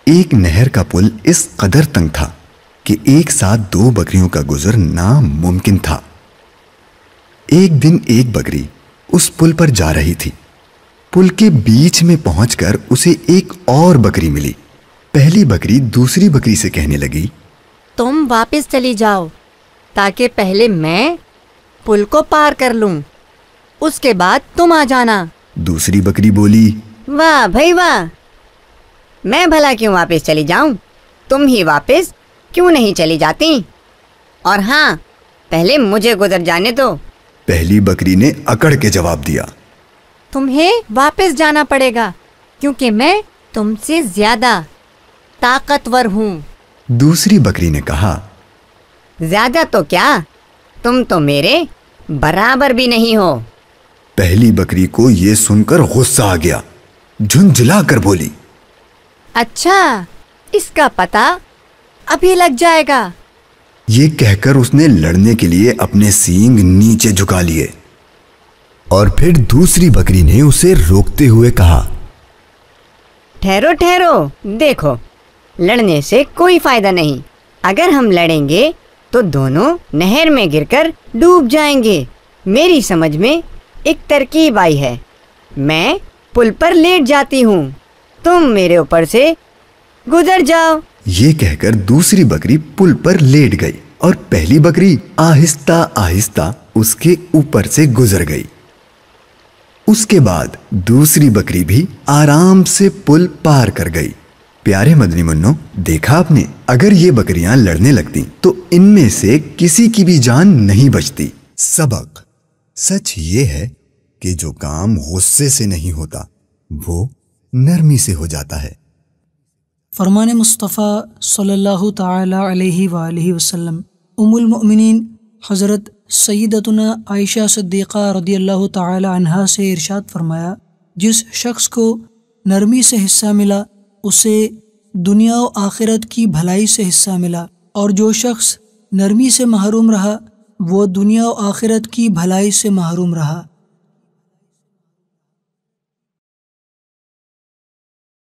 ایک نہر کا پل اس قدر تنگ تھا کہ ایک ساتھ 2 بکریوں کا گزر ناممکن تھا۔ ایک دن ایک بکری اس پل پر جا رہی تھی۔ پل کے بیچ میں پہنچ کر اسے ایک اور بکری ملی۔ پہلی بکری دوسری بکری سے کہنے لگی، تم واپس چلی جاؤ تاکہ پہلے میں پل کو پار کر لوں، اس کے بعد تم آ جانا۔ دوسری بکری بولی، واہ بھائی واہ، میں بھلا کیوں واپس چلی جاؤں؟ تم ہی واپس کیوں نہیں چلی جاتی؟ اور ہاں، پہلے مجھے گزر جانے دو۔ پہلی بکری نے اکڑ کے جواب دیا، تمہیں واپس جانا پڑے گا کیونکہ میں تم سے زیادہ طاقتور ہوں۔ دوسری بکری نے کہا، زیادہ تو کیا، تم تو میرے برابر بھی نہیں ہو۔ پہلی بکری کو یہ سن کر غصہ آ گیا، جھنجھلا کر بولی، اچھا، اس کا پتہ ابھی لگ جائے گا۔ یہ کہہ کر اس نے لڑنے کے لیے اپنے سینگ نیچے جھکا لیے، اور پھر دوسری بکری نے اسے روکتے ہوئے کہا، ٹھہرو ٹھہرو، دیکھو، لڑنے سے کوئی فائدہ نہیں۔ اگر ہم لڑیں گے تو دونوں نہر میں گر کر ڈوب جائیں گے۔ میری سمجھ میں ایک ترکیب آئی ہے، میں پل پر لیٹ جاتی ہوں، تم میرے اوپر سے گزر جاؤ۔ یہ کہہ کر دوسری بکری پل پر لیٹ گئی اور پہلی بکری آہستہ آہستہ اس کے اوپر سے گزر گئی۔ اس کے بعد دوسری بکری بھی آرام سے پل پار کر گئی۔ پیارے مدنی منو، دیکھا آپ نے، اگر یہ بکریاں لڑنے لگتی تو ان میں سے کسی کی بھی جان نہیں بچتی۔ سبق: سچ یہ ہے کہ جو کام غصے سے نہیں ہوتا وہ نرمی سے ہو جاتا ہے۔ فرمان مصطفیٰ صلی اللہ تعالی علیہ وآلہ وسلم ام المؤمنین حضرت سیدتنا عائشہ صدیقہ رضی اللہ تعالی عنہا سے ارشاد فرمایا، جس شخص کو نرمی سے حصہ ملا اسے دنیا و آخرت کی بھلائی سے حصہ ملا، اور جو شخص نرمی سے محروم رہا وہ دنیا و آخرت کی بھلائی سے محروم رہا۔